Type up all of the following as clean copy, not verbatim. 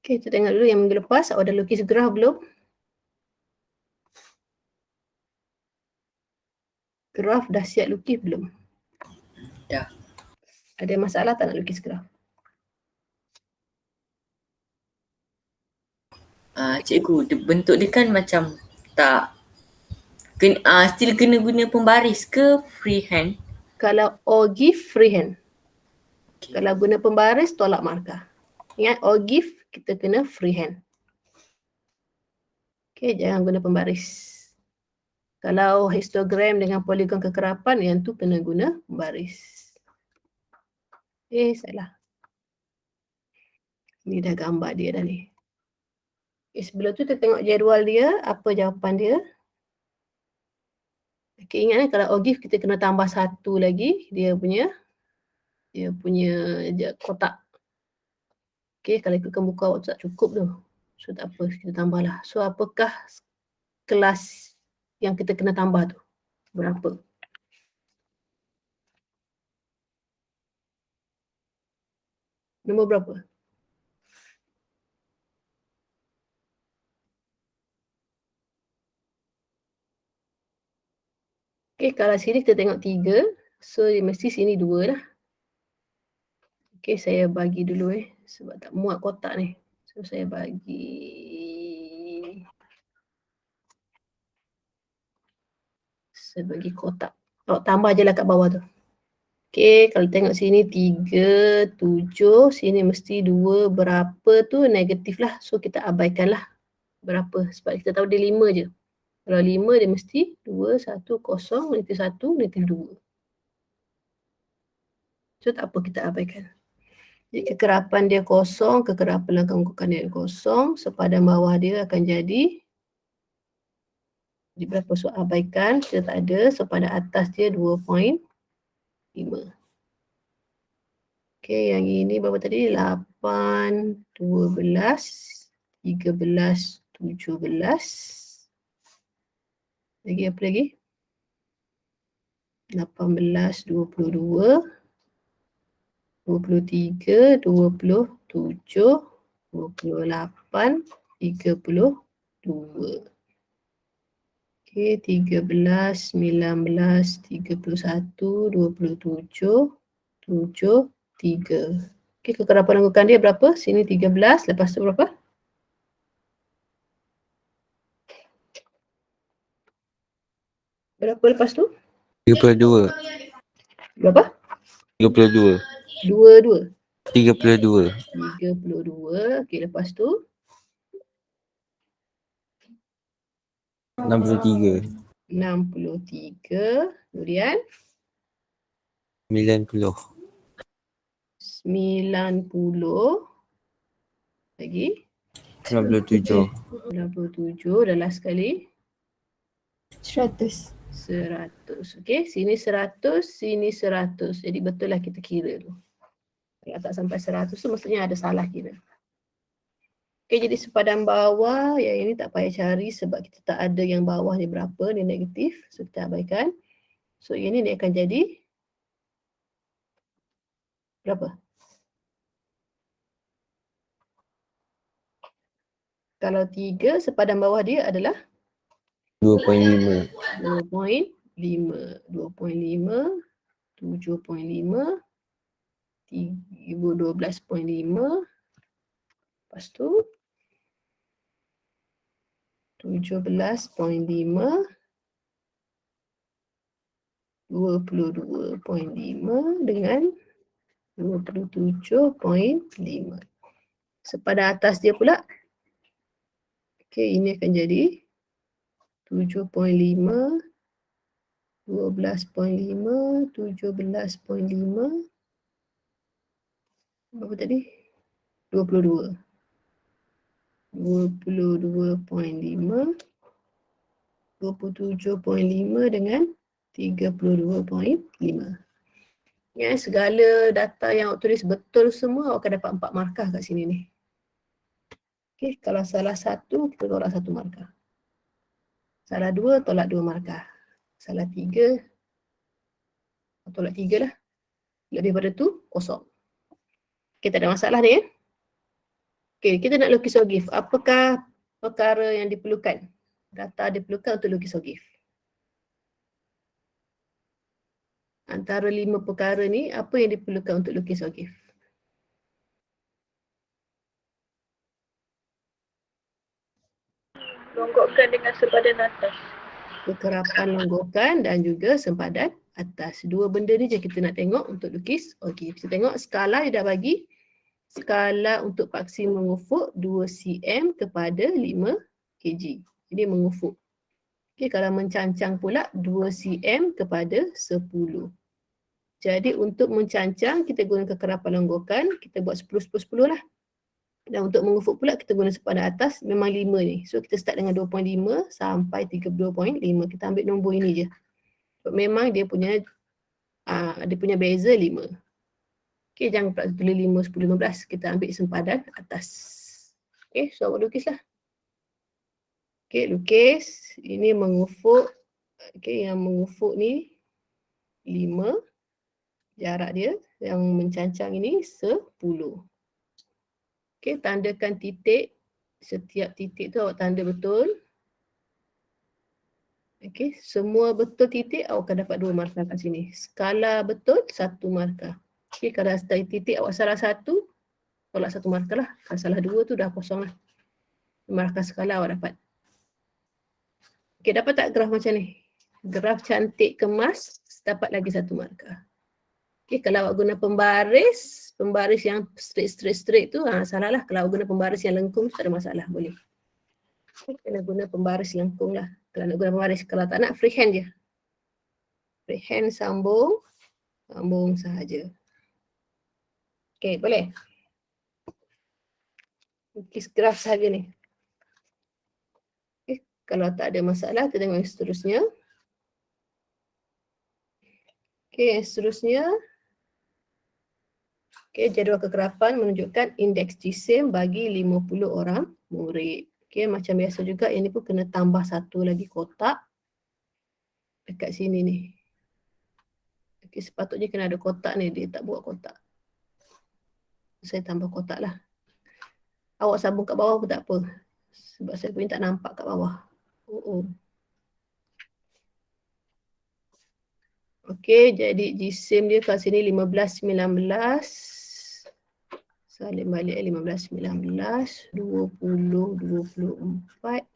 Okay, kita tengok dulu yang minggu lepas. Awak dah lukis graf belum? Graf dah siap lukis belum? Dah. Ada masalah tak nak lukis graf? Cikgu, bentuk dia kan macam tak still kena guna pembaris ke freehand? Kalau OGIF freehand. Kalau guna pembaris tolak markah. Ingat OGIF kita kena freehand. Okay, jangan guna pembaris. Kalau histogram dengan poligon kekerapan, yang tu kena guna pembaris. Salah. Ni dah gambar dia dah ni. Sebelum tu kita tengok jadual dia, apa jawapan dia. Ingat kalau OGIF kita kena tambah satu lagi, dia punya kotak. Kalau ikutkan buku awak tak cukup tu. So tak apa, kita tambahlah. So apakah kelas yang kita kena tambah tu? Berapa? Nombor berapa? Kalau sini kita tengok 3. So mesti sini 2 lah. Saya bagi dulu sebab tak muat kotak ni. So saya bagi kotak. Awak tambah je lah kat bawah tu. Kalau tengok sini 3, 7, sini mesti 2, berapa tu negatif lah. So kita abaikan lah berapa. Sebab kita tahu dia 5 je. Kalau 5 dia mesti 2, 1, 0, negatif 1, negatif 2. So tak apa, kita abaikan. Jadi kekerapan dia kosong, kekerapan langkah dia kosong. Sepadan bawah dia akan jadi berapa? So abaikan, kita tak ada. Sepadan atas dia 2.5. Yang ini berapa tadi? 8, 12, 13, 17. Lagi apa lagi? 18, 22, 23, 27, 28, 32. 13, 19, 31, 27, 7, 3. Kekerapan anggukan dia berapa? Sini 13, lepas tu berapa? Berapa lepas tu? 32. Berapa? 32. 22. 32. 32. Lepas tu? 63. 63. Kemudian? 90. 90. Lagi? 97. 97. Dan last sekali? 100. 100. Sini 100, sini 100. Jadi betul lah kita kira tu. Kalau tak sampai 100 tu maksudnya ada salah kira. Jadi sepadan bawah, yang ini tak payah cari sebab kita tak ada yang bawah ni berapa, ni negatif. So kita abaikan. So yang ini dia akan jadi berapa? Kalau 3, sepadan bawah dia adalah 2.5. 2.5. 2.5, 7.5, 12.5. Lepas tu 17.5, 22.5 dengan 27.5. Sepadan atas dia pula, ini akan jadi 7.5, 12.5, 17.5. Berapa tadi? 22. 22.5, 27.5 dengan 32.5. Segala data yang awak tulis betul semua, awak akan dapat 4 markah kat sini ni. Kalau salah 1, kita tolak 1 markah. Salah 2, tolak 2 markah. Salah 3, tolak 3 lah. Lebih pada tu, kosong. Tak ada masalah ni Okey, kita nak lukis ogif. Apakah perkara yang diperlukan? Data diperlukan untuk lukis ogif. Antara 5 perkara ni, apa yang diperlukan untuk lukis ogif? Longgokkan dengan sepadan atas. Kekerapan longgokan dan juga sempadan atas. Dua benda ni je kita nak tengok untuk lukis ogif. Kita tengok skala dia dah bagi. Skala untuk paksi mengufuk 2 cm kepada 5 kg. Jadi mengufuk. Okey, kalau mencancang pula 2 cm kepada 10. Jadi untuk mencancang kita guna kekerapan longgokan, kita buat 10, 10, 10 lah. Dan untuk mengufuk pula kita guna sepadan atas memang 5 ni. So kita start dengan 2.5 sampai 32.5. Kita ambil nombor ini je. So, memang dia punya beza 5. Okey, jangan pula tulis 5, 10, 15. Kita ambil sempadan atas. Okey, so awak lukislah. Okey, lukis. Ini mengufuk. Okey, yang mengufuk ni 5. Jarak dia. Yang mencancang ini 10. Okey, tandakan titik. Setiap titik tu awak tanda betul. Okey, semua betul titik awak akan dapat 2 markah kat sini. Skala betul 1 markah. Okey, kalau dari titik awak salah 1, tolak 1 markah lah. Kalau salah 2 tu dah kosong lah. Markah skala awak dapat. Okey, dapat tak graf macam ni? Graf cantik kemas, dapat lagi 1 markah. Okey, kalau awak guna pembaris yang straight tu, salah lah. Kalau awak guna pembaris yang lengkung, tak ada masalah, boleh. Kena guna pembaris lengkung lah. Kalau nak guna pembaris, kalau tak nak freehand je. Freehand sambung sahaja. Okey, boleh? Lukis graf sahaja ni. Okay. Kalau tak ada masalah, kita tengok yang seterusnya. Okey, yang seterusnya. Okey, jadual kekerapan menunjukkan indeks jisim bagi 50 orang murid. Okey, macam biasa juga, yang ni pun kena tambah 1 lagi kotak dekat sini ni. Okey, sepatutnya kena ada kotak ni, dia tak buat kotak. Saya tambah kotak lah. Awak sambung kat bawah pun tak apa. Sebab saya pun tak nampak kat bawah. Okey, jadi jisim dia kat sini 15, 19. Salin balik 15, 19, 20, 24,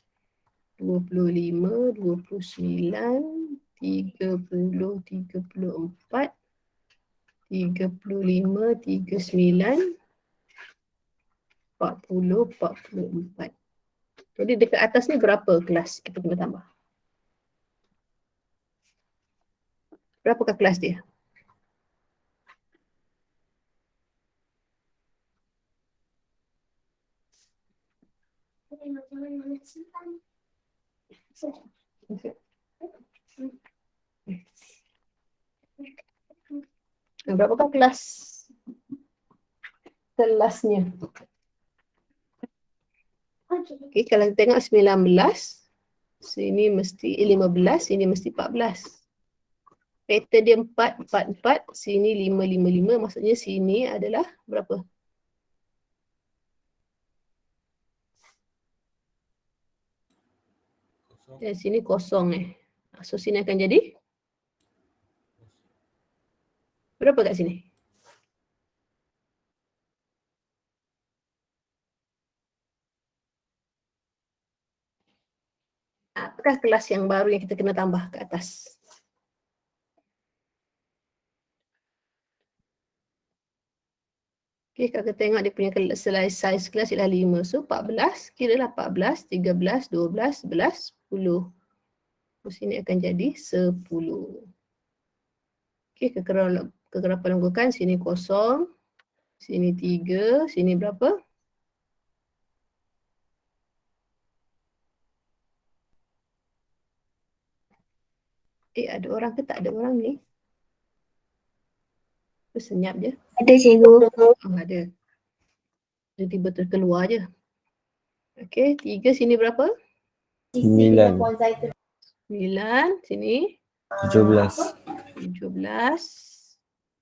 25, 29, 30, 34, 35, 39, 40, 44. Jadi dekat atas ni berapa kelas kita kena tambah? Berapakah kelas dia? Berapakah kelasnya? Okey, kalau kita tengok 19, sini mesti 15, sini mesti 14. Pattern dia 4, 4, 4, sini 5, 5, 5, maksudnya sini adalah berapa? Dan sini kosong So sini akan jadi berapa kat sini? Apakah kelas yang baru yang kita kena tambah ke atas? Okey, kalau kita tengok dia punya size kelas ialah 5. So 14, kiralah 14, 13, 12, 11, 10. So sini akan jadi 10. Okey, kekerapan longgokan sini kosong. Sini 3, sini berapa? Ada orang ke tak ada orang ni? Senyap je. Ada cikgu. Ada. Dia tiba terkeluar je. Okey, 3 sini berapa? 9, 9, sini 17, 17,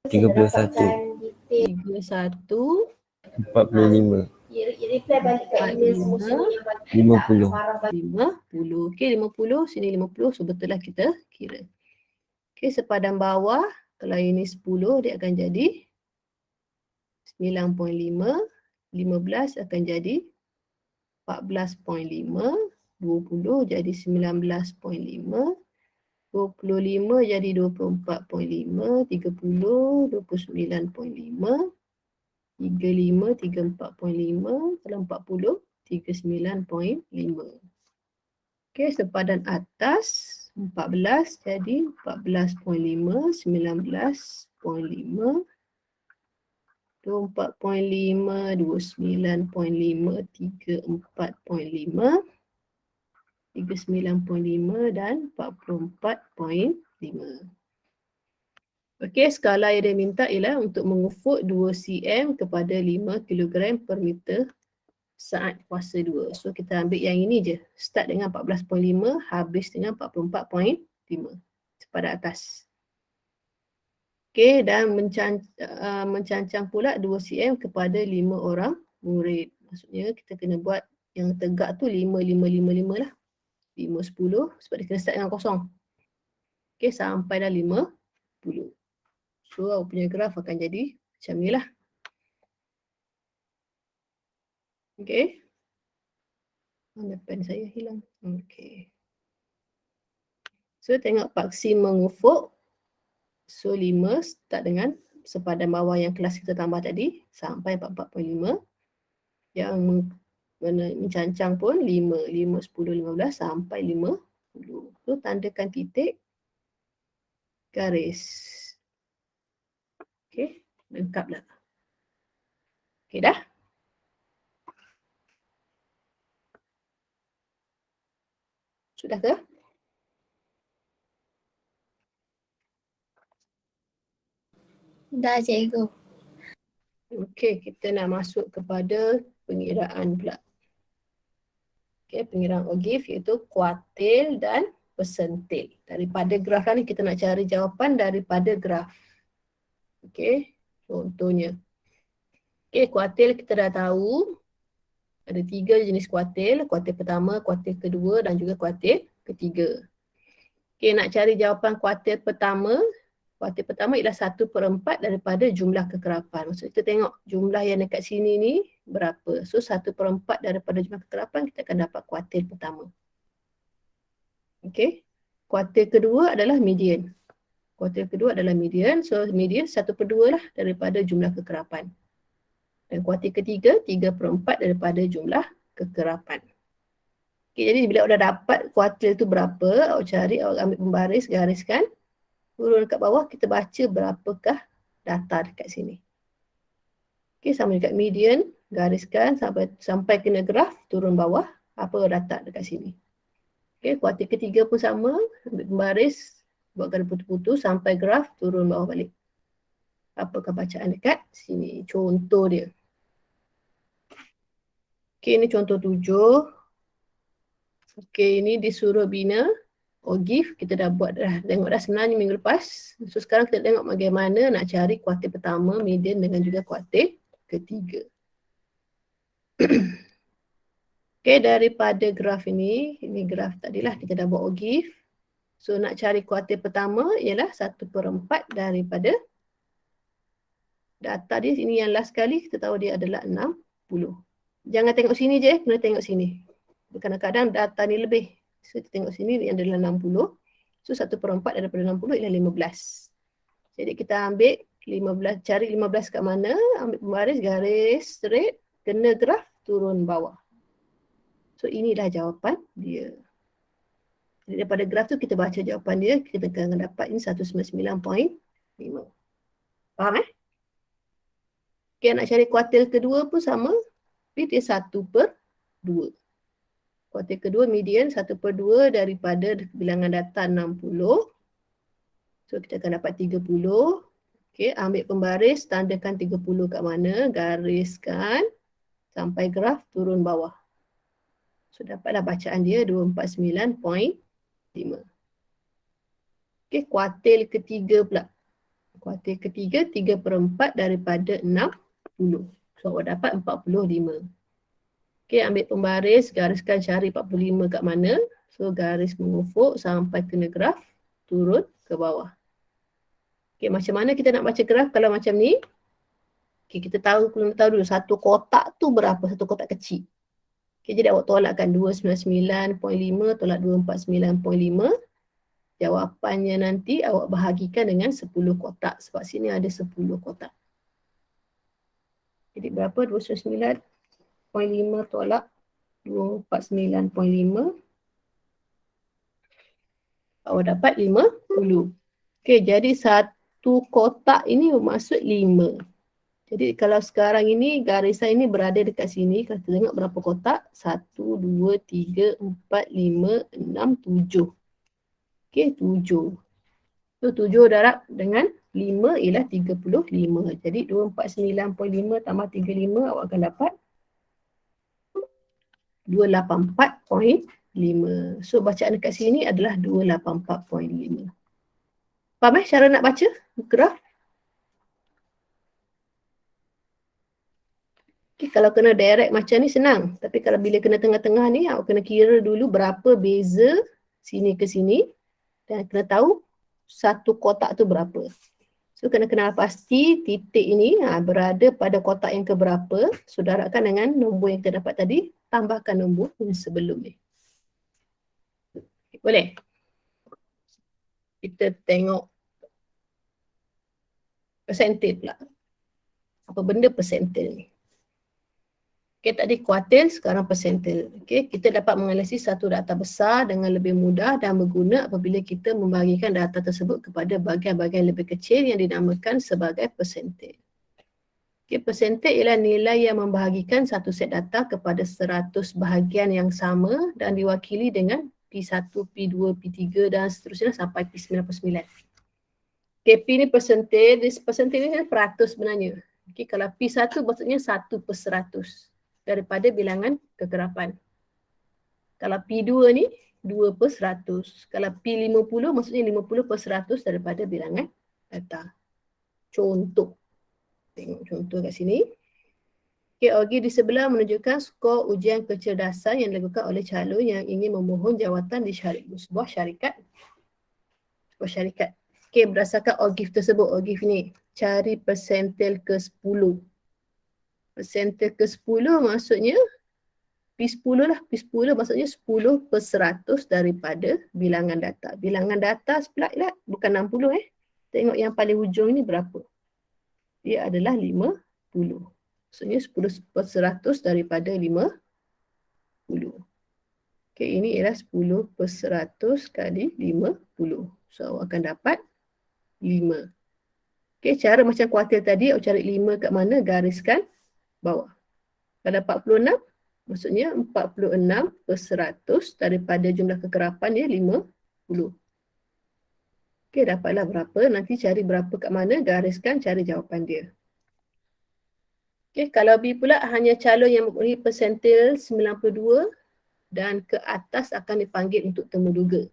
31, 31, 45, reply balik kat email semua yang balik. 50. 50. Okey, 50. Sini 50. So betul lah kita kira. Okey, sepadan bawah. Kalau ini 10, dia akan jadi 9.5. 15 akan jadi 14.5. 20 jadi 19.5. 25 jadi 24.5. 30, 29.5. 35, 34.5. Kalau 40, 39.5. Okey, sepadan atas 14 jadi 14.5, 19.5, 24.5, 29.5, 34.5, 39.5 dan 44.5. Okey, skala yang dia minta ialah untuk mengufuk 2 cm kepada 5 kg per meter saat kuasa 2. So kita ambil yang ini je. Start dengan 14.5, habis dengan 44.5. Sepadan atas. Okey, dan mencancang pula 2 cm kepada 5 orang murid. Maksudnya kita kena buat yang tegak tu 5, 5, 5, 5 lah. 5, 10 sebab dia kena start dengan kosong. Okey, sampai dah 50. So, awak punya graf akan jadi macam ni lah. Okey. Mana pen saya hilang. Okey. So, tengok paksi mengufuk. So, 5 start dengan sepadan bawah yang kelas kita tambah tadi sampai 44.5. Yang mencancang pun 5, 5, 10, 15 sampai 50. So, tandakan titik, garis. Okey, lengkap dah. Okey dah? Sudah ke? Dah cikgu. Okey, kita nak masuk kepada pengiraan pula. Okey, pengiraan Ogif iaitu kuartil dan persentil. Daripada graf ni kita nak cari jawapan daripada graf. Okey, contohnya. Okey, kuartil kita dah tahu. Ada 3 jenis kuartil. Kuartil pertama, kuartil kedua dan juga kuartil ketiga. Okey, nak cari jawapan kuartil pertama. Kuartil pertama ialah 1/4 daripada jumlah kekerapan. Maksud kita tengok jumlah yang dekat sini ni berapa. So 1/4 daripada jumlah kekerapan kita akan dapat kuartil pertama. Okey. Kuartil kedua adalah median. Kuartil kedua adalah median. So median 1/2 lah daripada jumlah kekerapan. Dan kuartil ketiga 3/4 daripada jumlah kekerapan. Okey, jadi bila awak dah dapat kuartil tu berapa, awak cari, awak ambil pembaris, gariskan. Turun dekat bawah, kita baca berapakah data dekat sini. Okey, sama dekat median, gariskan sampai kena graf, turun bawah, apa data dekat sini. Okey, kuartil ketiga pun sama, ambil pembaris, buat garis putus-putus sampai graf, turun bawah balik. Apakah bacaan dekat sini? Contoh dia. Okey, ini contoh 7. Okey, ini disuruh bina Ogif, kita dah buat dah, tengok dah sebenarnya minggu lepas. So sekarang kita tengok bagaimana nak cari kuartil pertama, median dengan juga kuartil ketiga. Okey, daripada graf ini graf tadilah kita dah buat Ogif. So nak cari kuartil pertama ialah 1/4 daripada data dia, ini yang last kali kita tahu dia adalah 60. Jangan tengok sini je, kena tengok sini. Kadang-kadang data ni lebih. So kita tengok sini yang adalah 60. So 1/4 daripada 60 ialah 15. Jadi kita ambil 15, cari 15 kat mana, ambil pembaris, garis straight, kena graf, turun bawah. So inilah jawapan dia. Jadi daripada graf tu kita baca jawapan dia, kita akan dapat ini 199.5. Faham Okay, nak cari kuartil kedua pun sama, tapi dia 1/2. Kuartil kedua median 1/2 daripada bilangan data 60. So kita akan dapat 30. Okey, ambil pembaris, tandakan 30 kat mana, gariskan sampai graf turun bawah. So dapatlah bacaan dia 249.5. Okey, kuartil ketiga pula. Kuartil ketiga 3/4 daripada 60. So awak dapat 45. Okay, ambil pembaris, gariskan cari 45 kat mana. So garis mengufuk sampai kena graf, turun ke bawah. Okay, macam mana kita nak baca graf kalau macam ni? Okay, kita tahu dulu satu kotak tu berapa, satu kotak kecil. Okay, jadi awak tolakkan 299.5 tolak 249.5. Jawapannya nanti awak bahagikan dengan 10 kotak sebab sini ada 10 kotak. Jadi berapa? 299.5 tolak 249.5. Awak dapat 50. Okey, jadi satu kotak ini bermaksud 5. Jadi kalau sekarang ini garisan ini berada dekat sini, kalau kita tengok berapa kotak? 1, 2, 3, 4, 5, 6, 7. Okey, 7. So 7 darab dengan 5 ialah 35. Jadi 249.5 tambah 35 awak akan dapat 284.5. So bacaan dekat sini adalah 284.5. Faham cara nak baca graf? Okay, kalau kena direct macam ni senang. Tapi kalau bila kena tengah-tengah ni, awak kena kira dulu berapa beza sini ke sini. Dan kena tahu satu kotak tu berapa. So kena kenal pasti titik ini berada pada kotak yang keberapa. So darabkan dengan nombor yang kita dapat tadi. Tambahkan nombor yang sebelum ni. Boleh? Kita tengok persentil pula. Apa benda persentil ni? Okay, tadi kuartil, sekarang persentil. Okay, kita dapat menganalisis satu data besar dengan lebih mudah dan berguna apabila kita membahagikan data tersebut kepada bahagian-bahagian lebih kecil yang dinamakan sebagai persentil. Okay, persentil ialah nilai yang membahagikan satu set data kepada 100 bahagian yang sama dan diwakili dengan P1, P2, P3 dan seterusnya sampai P99. Okay, P ni persentil, persentil ni peratus sebenarnya. Okay, kalau P1 maksudnya 1/100. Daripada bilangan kekerapan. Kalau P2 ni 2/100. Kalau P50 maksudnya 50/100 daripada bilangan data. Contoh. Tengok contoh kat sini. Okay, Ogi di sebelah menunjukkan skor ujian kecerdasan yang dilakukan oleh calon yang ingin memohon jawatan di sebuah syarikat. Okay, berdasarkan OGIF tersebut, OGIF ni cari persentil ke-10. Persentil ke-10 maksudnya P10 lah. P10 maksudnya 10/100 daripada bilangan data. Bilangan data pula bukan 60 Tengok yang paling hujung ni berapa. Dia adalah 50. Maksudnya 10/100 daripada 50. Okay, ini ialah 10/100 kali 50. So awak akan dapat 5. Okay, cara macam kuartil tadi, awak cari 5 kat mana, gariskan bawah. Kalau 46, maksudnya 46/100 daripada jumlah kekerapan dia 50. Okey, dapatlah berapa. Nanti cari berapa kat mana, gariskan, cari jawapan dia. Okey, kalau B pula hanya calon yang mempunyai persentil 92 dan ke atas akan dipanggil untuk temuduga.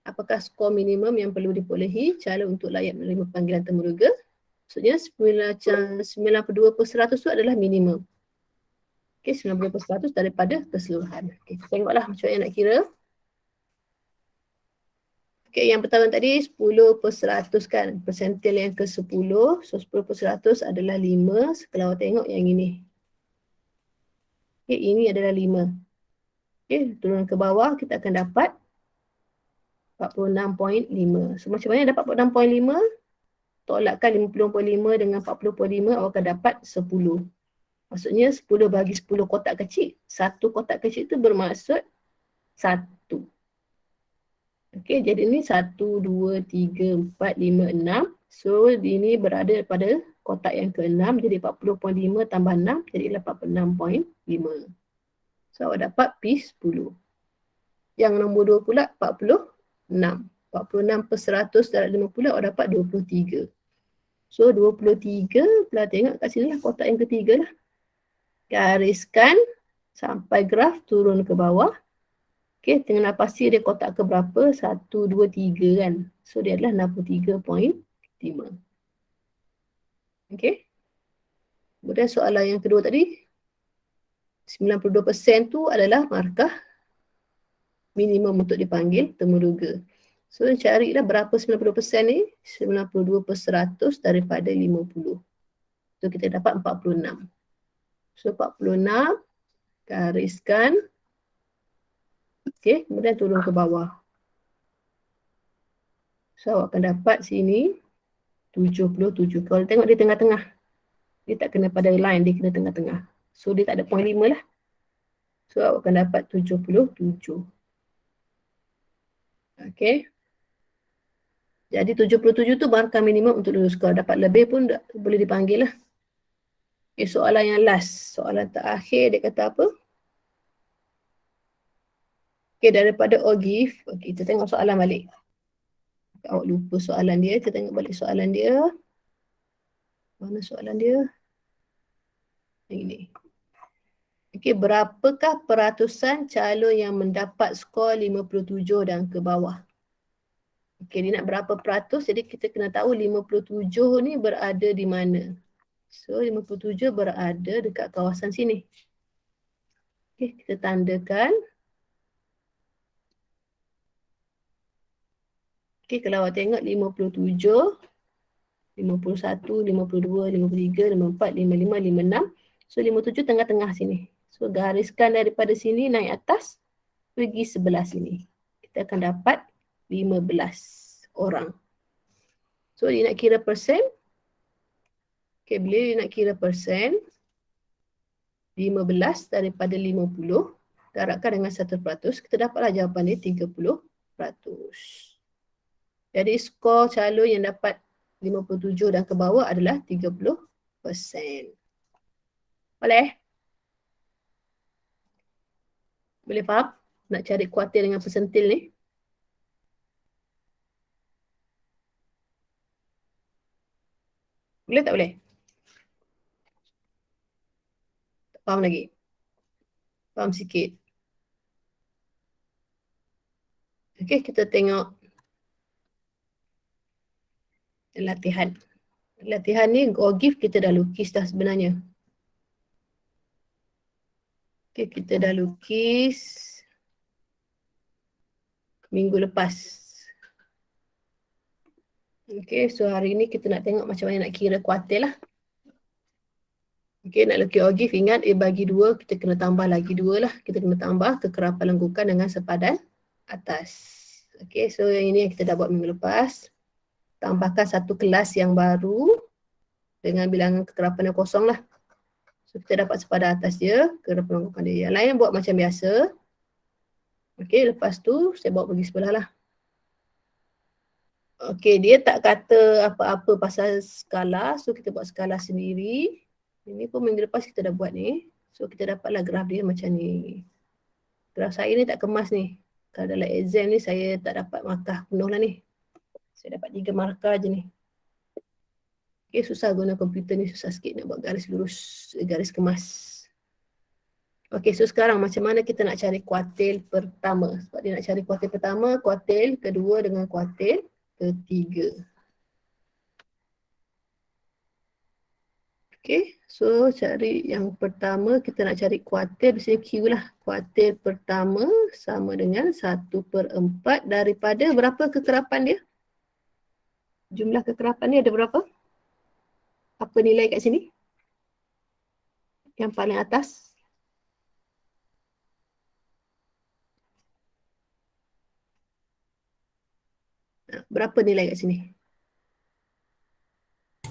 Apakah skor minimum yang perlu diperolehi calon untuk layak menerima panggilan temuduga? Maksudnya 92% tu adalah minimum. Okay, 90% daripada keseluruhan. Okay, tengoklah macam mana nak kira. Okay, yang pertama tadi 10/100 kan. Persentil yang ke-10. So 10/100 adalah 5. Kalau awak tengok yang ini. Okay, ini adalah 5. Okay, turun ke bawah kita akan dapat 46.5. So macam mana dapat 46.5? Tolakkan 50.5 dengan 40.5, awak akan dapat 10. Maksudnya 10 bagi 10 kotak kecil. Satu kotak kecil itu bermaksud 1. Okey, jadi ini 1, 2, 3, 4, 5, 6. So ini berada pada kotak yang ke-6. Jadi 40.5 tambah 6 jadilah 46.5. So awak dapat P10. Yang nombor 2 pula 46. 46/100 darab 50 awak dapat 23. So 23, pula tengok kat sini lah kotak yang ketiga lah. Gariskan sampai graf turun ke bawah. Okay, tengah pasti dia kotak ke berapa? 1, 2, 3 kan. So dia adalah 63.5. Okay. Kemudian soalan yang kedua tadi. 92% tu adalah markah minimum untuk dipanggil temuduga. So carilah berapa 92% ni? 92% daripada 50. So kita dapat 46. So 46 gariskan. Okey, kemudian turun ke bawah. So awak akan dapat sini 77. Kalau tengok dia tengah-tengah. Dia tak kena pada line, dia kena tengah-tengah. So dia tak ada point 5 lah. So awak akan dapat 77. Okey. Jadi 77 tu markah minimum untuk lulus. Kalau dapat lebih pun boleh dipanggil lah. Okay, soalan yang last. Soalan terakhir dia kata apa? Okay, daripada OGIF. Okay, kita tengok soalan balik. Awak lupa soalan dia. Kita tengok balik soalan dia. Mana soalan dia? Yang ini. Okay, berapakah peratusan calon yang mendapat skor 57 dan ke bawah? Okay, dia nak berapa peratus? Jadi kita kena tahu 57 ni berada di mana. So 57 berada dekat kawasan sini. Okay, kita tandakan. Okay, kalau awak tengok 57, 51, 52, 53, 54, 55, 56. So 57 tengah-tengah sini. So gariskan daripada sini naik atas, pergi sebelah sini. Kita akan dapat 15 orang. So dia nak kira persen. Okay, bila dia nak kira persen, 15 daripada 50, darabkan dengan 1%, kita dapatlah jawapan dia 30%. Jadi skor calon yang dapat 57 dan ke bawah adalah 30%. Boleh? Boleh faham? Nak cari kuartil dengan persentil ni? Boleh tak boleh? Tak faham lagi? Faham sikit. Okey, kita tengok latihan. Latihan ni OGIF kita dah lukis dah sebenarnya. Okey, kita dah lukis minggu lepas. Okey, so hari ni kita nak tengok macam mana nak kira kuartil lah. Okey, nak lukis OGIF, ingat bagi 2, kita kena tambah lagi 2 lah. Kita kena tambah kekerapan lengkukan dengan sepadan atas. Okey, so yang ini yang kita dah buat minggu lepas. Tambahkan satu kelas yang baru dengan bilangan kekerapan yang kosong lah. So kita dapat sepadan atas dia, kekerapan lengkukan dia. Yang lain buat macam biasa. Okey, lepas tu saya bawa pergi sebelah lah. Okey, dia tak kata apa-apa pasal skala. So kita buat skala sendiri. Ini pun minggu lepas kita dah buat ni. So kita dapatlah graf dia macam ni. Graf saya ni tak kemas ni. Kalau dalam exam ni saya tak dapat markah penuh lah ni. Saya dapat 3 markah je ni. Okay, susah guna komputer ni, susah sikit nak buat garis lurus, garis kemas. Okay, so sekarang macam mana kita nak cari kuartil pertama? Sebab dia nak cari kuartil pertama, kuartil kedua dengan kuartil ketiga. Okay, so cari yang pertama, kita nak cari kuartil, biasanya Q lah. Kuartil pertama sama dengan 1/4 daripada berapa kekerapan dia? Jumlah kekerapan dia ada berapa? Apa nilai kat sini? Yang paling atas. Berapa nilai kat sini?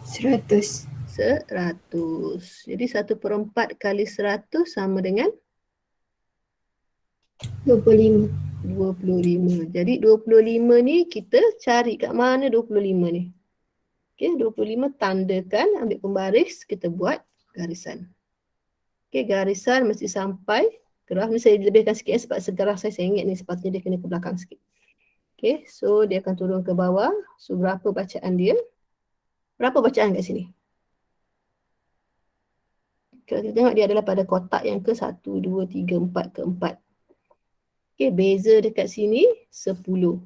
100. 100. Jadi 1/4 kali 100 sama dengan 25. 25. Jadi 25 ni kita cari kat mana 25 ni? Okey, 25 tandakan, ambil pembaris, kita buat garisan. Okey, garisan mesti sampai, graf ni saya lebihkan sikit sebab segraf saya ingat ni sepatutnya dia kena ke belakang sikit. Okey, so dia akan turun ke bawah. So berapa bacaan dia? Berapa bacaan kat sini? Kalau kita tengok dia adalah pada kotak yang ke 1, 2, 3, 4, keempat. Okey, beza dekat sini 10.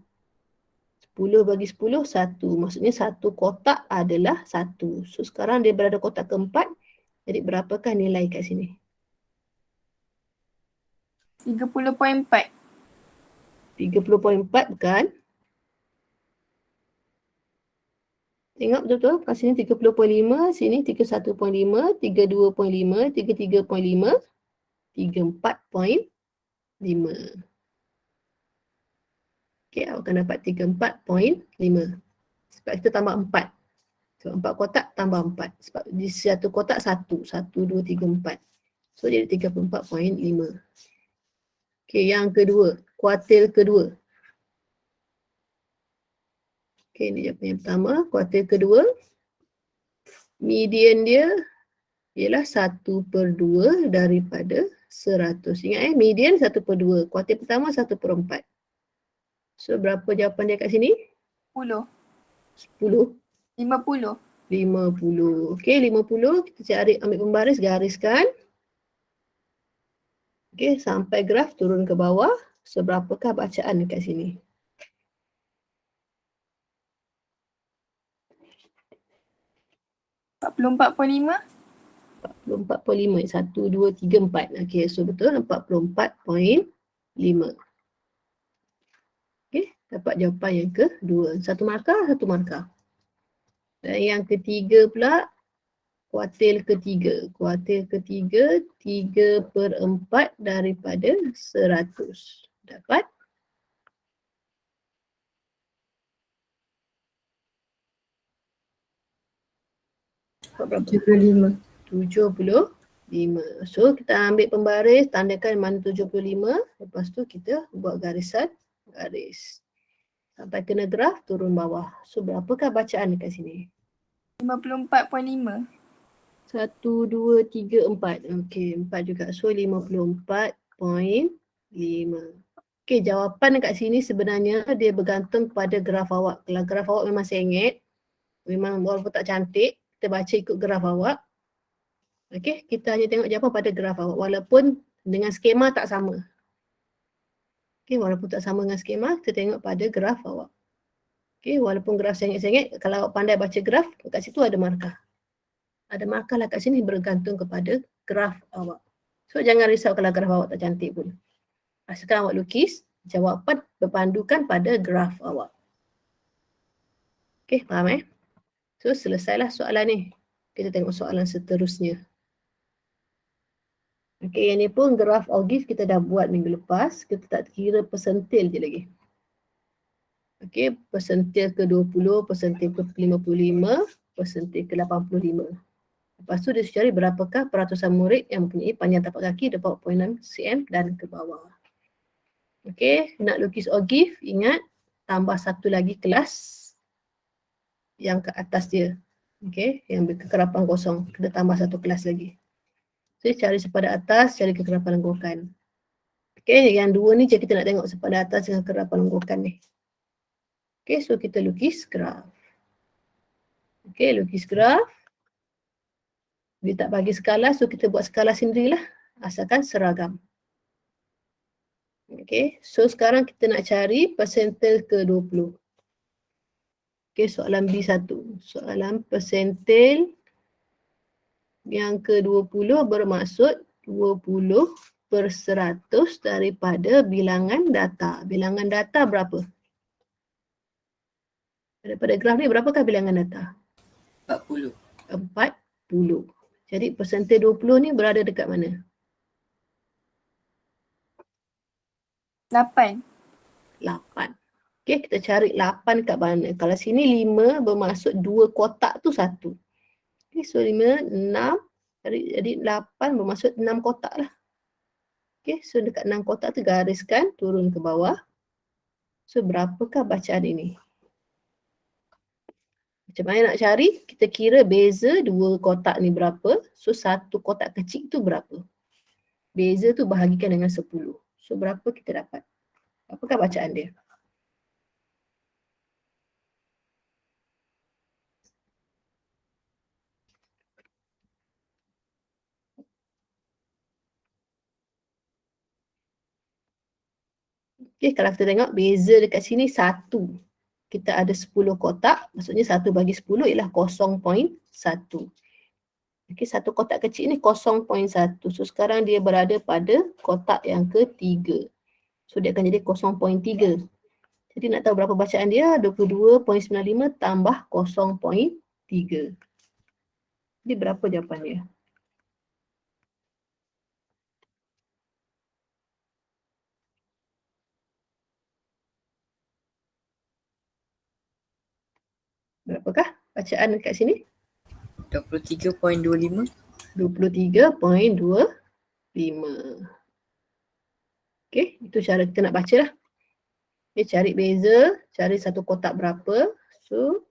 10 bagi 10, 1. Maksudnya satu kotak adalah 1. So sekarang dia berada kotak keempat. Jadi berapakah nilai kat sini? 30.4. 30.4 bukan? Tengok betul-betul. Kat sini 30.5, sini 31.5, 32.5, 33.5, 34.5. Okey, awak akan dapat 34.5. Sebab kita tambah 4. Sebab 4 kotak tambah 4. Sebab di satu kotak 1. 1, 2, 3, 4. So jadi 34.5. Okey, yang kedua. Kuartil kedua. Okey, ini jawapan yang pertama. Kuartil kedua. Median dia ialah 1/2 daripada 100. Ingat median 1/2. Kuartil pertama 1/4. So berapa jawapan dia kat sini? 10. 10. 50. 50. Okey, 50 kita cari, ambil pembaris, gariskan. Okey, sampai graf turun ke bawah. So berapakah bacaan dekat sini? 44.5. 44.5. 1, 2, 3, 4. Okey, so betul 44.5. Okey, dapat jawapan yang kedua. Satu markah, satu markah. Dan yang ketiga pula, kuartil ketiga. Kuartil ketiga, 3/4 daripada 100. Dapat? Berapa? 75. 75. So kita ambil pembaris, tandakan mana 75. Lepas tu kita buat garisan, garis. Sampai kena graf, turun bawah. So berapakah bacaan dekat sini? 54.5. 1, 2, 3, 4. Okey, 4 juga. So 54.5. Okey, jawapan dekat sini sebenarnya dia bergantung kepada graf awak. Kalau graf awak memang sengit, memang walaupun tak cantik, kita baca ikut graf awak. Okey, kita hanya tengok jawapan pada graf awak walaupun dengan skema tak sama. Okey, walaupun tak sama dengan skema, kita tengok pada graf awak. Okey, walaupun graf sengit-sengit, kalau awak pandai baca graf, kat situ ada markah. Ada markah lah kat sini bergantung kepada graf awak. So jangan risau kalau graf awak tak cantik pun. Asalkan awak lukis, jawapan berpandukan pada graf awak. Okey, faham So selesailah soalan ni. Kita tengok soalan seterusnya. Okey, yang ni pun graf Augif kita dah buat minggu lepas. Kita tak kira persentil je lagi. Okey, persentil ke 20, persentil ke 55, persentil ke 85. Lepas tu dia cari berapakah peratusan murid yang mempunyai panjang tapak kaki 4.6 cm dan ke bawah. Okey, nak lukis Augif, ingat tambah satu lagi kelas yang ke atas dia. Okey, yang kekerapan kosong. Kita tambah satu kelas lagi. So, cari sepadan atas, cari kekerapan lengkukan. Okey, yang dua ni kita nak tengok sepadan atas dengan kekerapan lengkukan ni. Okey, so kita lukis graf. Okey, lukis graf. Dia tak bagi skala, so kita buat skala sendirilah. Asalkan seragam. Okey, so sekarang kita nak cari persentil ke 20. Okey, soalan B1. Soalan persentil yang ke 20 bermaksud 20/100 daripada bilangan data. Bilangan data berapa? Daripada graf ni berapakah bilangan data? 40. 40. Jadi persentil 20 ni berada dekat mana? 8. 8. Okey, kita cari 8 kat mana? Kalau sini 5 bermaksud 2 kotak tu 1. Okey, so 5, 6. Jadi 8 bermaksud 6 kotak lah. Okey, so dekat 6 kotak tu gariskan turun ke bawah. So berapakah bacaan ini? Macam mana nak cari? Kita kira beza 2 kotak ni berapa. So 1 kotak kecil tu berapa? Beza tu bahagikan dengan 10. So berapa kita dapat? Apakah bacaan dia? Okay, kalau kita tengok beza dekat sini 1. Kita ada 10 kotak, maksudnya 1 bagi 10 ialah 0.1. Okey, satu kotak kecil ni 0.1. So sekarang dia berada pada kotak yang ketiga. So dia akan jadi 0.3. Jadi nak tahu berapa bacaan dia? 22.95 tambah 0.3. Jadi berapa jawapan dia? Berapakah bacaan dekat sini? 23.25. 23.25. Okey, itu cara kita nak baca lah. Okay, cari beza, cari satu kotak berapa. So,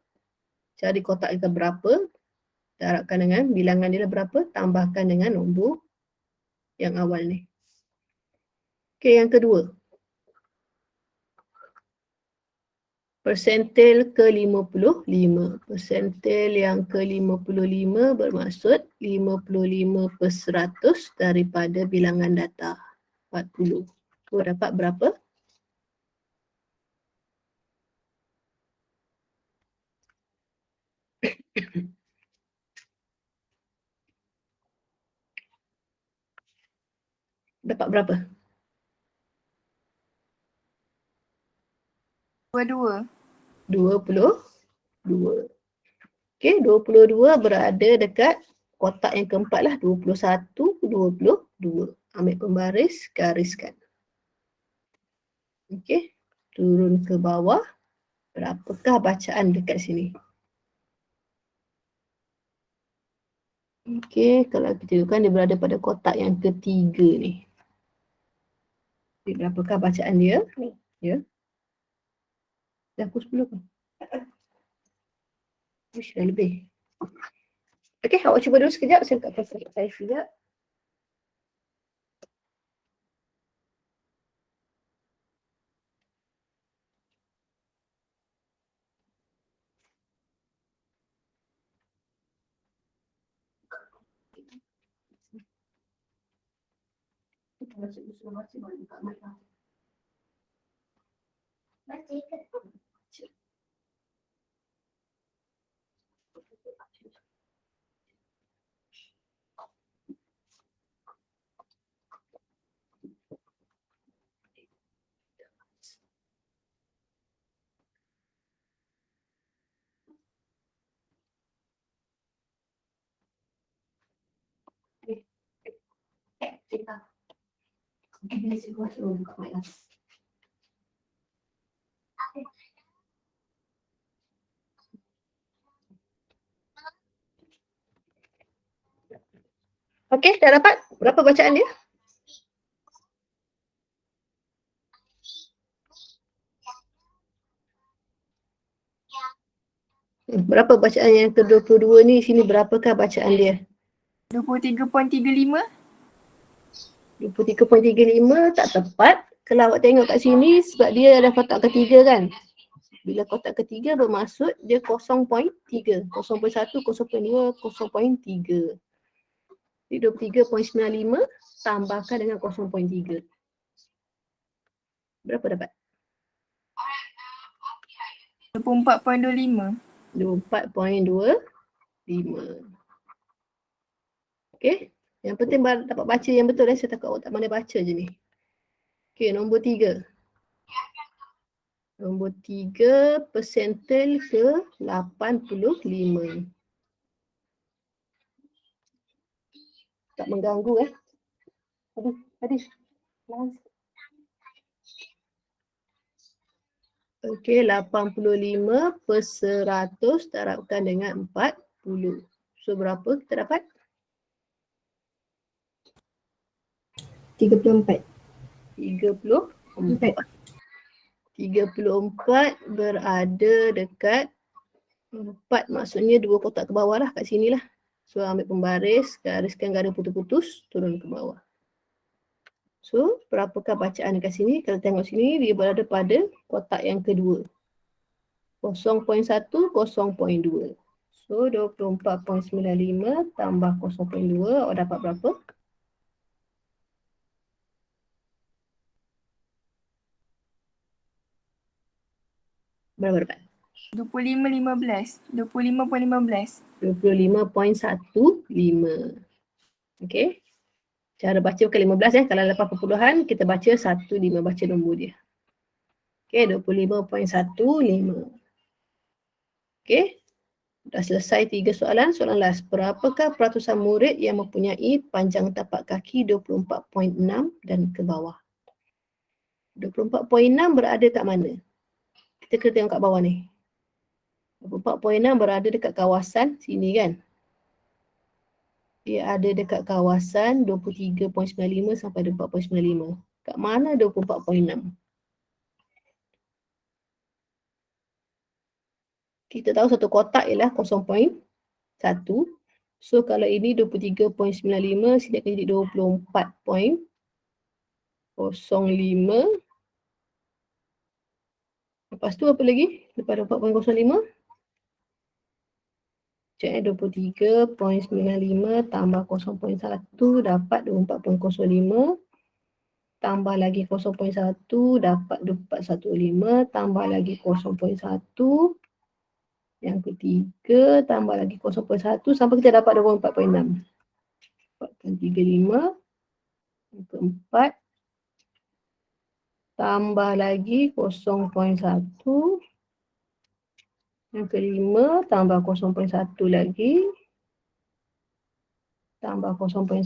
cari kotak yang berapa. Darabkan dengan bilangan dia berapa, tambahkan dengan nombor yang awal ni. Okey, yang kedua. Persentil ke-55. Persentil yang ke-55 bermaksud 55% daripada bilangan data 40. So, dapat berapa? Dapat berapa? 22. 22. Okey, 22 berada dekat kotak yang keempat lah. 21, 22. Ambil pembaris, gariskan. Okey, turun ke bawah. Berapakah bacaan dekat sini? Okey, kalau kita tengokkan dia berada pada kotak yang ketiga ni. Okay, berapakah bacaan dia? Ya. Dah pukul 10 kan? Uish, dah lebih. Okey, awak cuba dulu sekejap. Saya buka password saya sekejap. Okey, dah dapat? Berapa bacaan dia? Berapa bacaan yang ke-22 ni? Sini berapakah bacaan dia? 23.35. 23.35 tak tepat. Kalau awak tengok kat sini sebab dia ada kotak ketiga kan. Bila kotak ketiga bermaksud dia 0.3. 0.1, 0.2, 0.3. Jadi 23.95 tambahkan dengan 0.3. Berapa dapat? 24.25. 24.25. Okey. Yang penting dapat baca yang betul. Saya takut awak tak pandai baca je ni. Okey, nombor 3. Nombor 3 persentil ke 85. Tak mengganggu Hadis. Okey, 85/100 darabkan dengan 40. So berapa kita dapat? 34. 34. 34 berada dekat 4, maksudnya 2 kotak ke bawah lah, kat sini lah. So ambil pembaris, gariskan garis putus-putus, turun ke bawah. So berapakah bacaan dekat sini? Kalau tengok sini dia berada pada kotak yang kedua. 0.1, 0.2. So 24.95 tambah 0.2, awak dapat berapa? Berapa dapat? 25.15. 25.15. 25.15. Okey. Cara baca bukan 15 Kalau lepas perpuluhan kita baca 15 baca nombor dia. Okey, 25.15. Okey. Dah selesai 3 soalan. Soalan last. Berapakah peratusan murid yang mempunyai panjang tapak kaki 24.6 dan ke bawah? 24.6 berada kat mana? Kita kena tengok kat bawah ni. 24.6 berada dekat kawasan sini kan? Dia ada dekat kawasan 23.95 sampai 24.95. Kat mana 24.6? Kita tahu satu kotak ialah 0.1. So kalau ini 23.95, sini akan jadi 24.05. Lepas tu apa lagi? Lepas 24.05. Cek 23.95 tambah 0.1 dapat 24.05. Tambah lagi 0.1 dapat 2415. Tambah lagi 0.1. Yang ketiga tambah lagi 0.1 sampai kita dapat 24.6. 4.35. Yang keempat tambah lagi 0.1. Yang kelima tambah 0.1 lagi. Tambah 0.1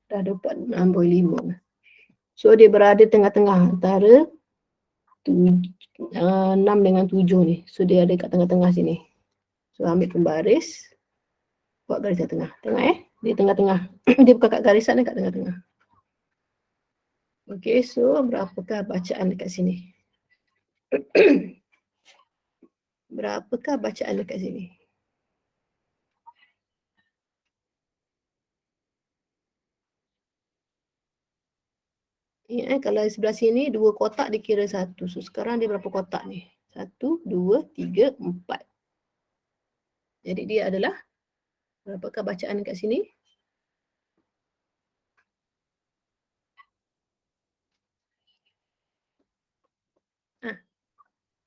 dah dapat 65. So dia berada tengah-tengah antara 6 dengan 7 ni. So dia ada kat tengah-tengah sini. So ambil pembaris. Buat garis kat tengah. Tengok dia tengah-tengah. Dia bukan kat garisan, dia kat tengah-tengah. Okay, so berapakah bacaan dekat sini? Berapakah bacaan dekat sini? Ingat kalau sebelah sini 2 kotak dikira 1. So sekarang dia berapa kotak ni? 1, 2, 3, 4. Jadi dia adalah berapakah bacaan dekat sini?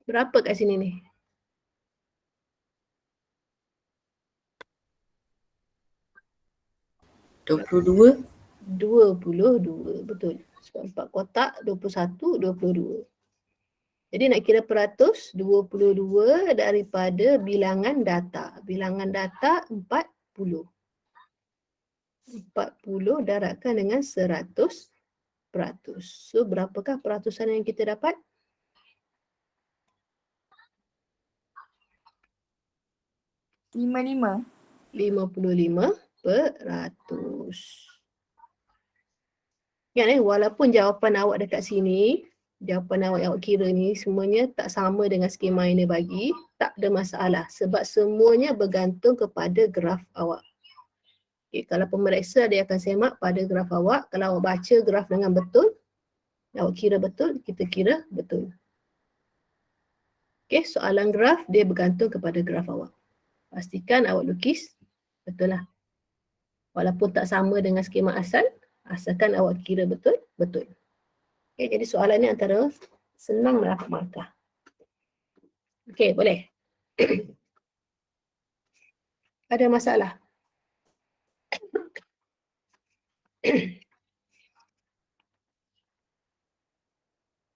Berapa kat sini ni? 22. 22, betul. Sebab 4 kotak, 21, 22. Jadi nak kira peratus, 22 daripada bilangan data. Bilangan data 40. 40 darabkan dengan 100 peratus. So berapakah peratusan yang kita dapat? 55. 55%. Ingat walaupun jawapan awak dekat sini, jawapan awak kira ni semuanya tak sama dengan skema yang dia bagi, tak ada masalah sebab semuanya bergantung kepada graf awak. Okay, kalau pemeriksa dia akan semak pada graf awak, kalau awak baca graf dengan betul, awak kira betul, kita kira betul. Okay, soalan graf dia bergantung kepada graf awak. Pastikan awak lukis betul lah. Walaupun tak sama dengan skema asal, asalkan awak kira betul, betul. Okay, jadi soalan ni antara senang mendapat markah. Okay, boleh. Ada masalah?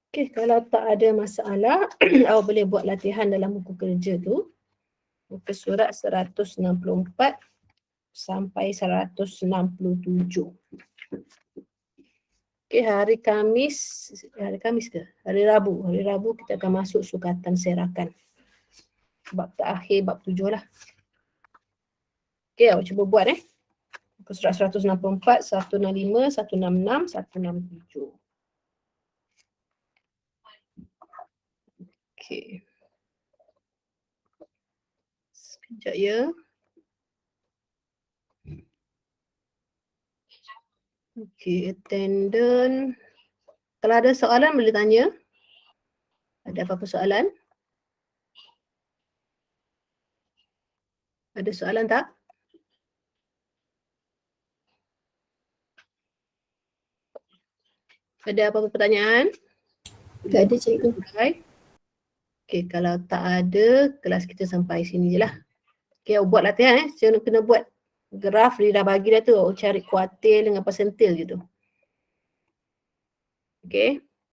Okay, kalau tak ada masalah, awak boleh buat latihan dalam buku kerja tu. Muka surat 164 sampai 167. Okay, hari Khamis ke? Hari Rabu. Hari Rabu kita akan masuk sukatan serakan. Bab terakhir, bab 7 lah. Okay, awak cuba buat Muka surat 164, 165, 166, 167. Okay. Sekejap ya. Okay, attendant. Kalau ada soalan boleh tanya. Ada apa-apa soalan? Ada soalan tak? Ada apa-apa pertanyaan? Tak ada cikgu. Okay. Okay, kalau tak ada, kelas kita sampai sini je lah. Okay, awak buat latihan Saya kena buat graf dia dah bagi dah tu. Awak cari kuartil dengan persentil je tu. Okay.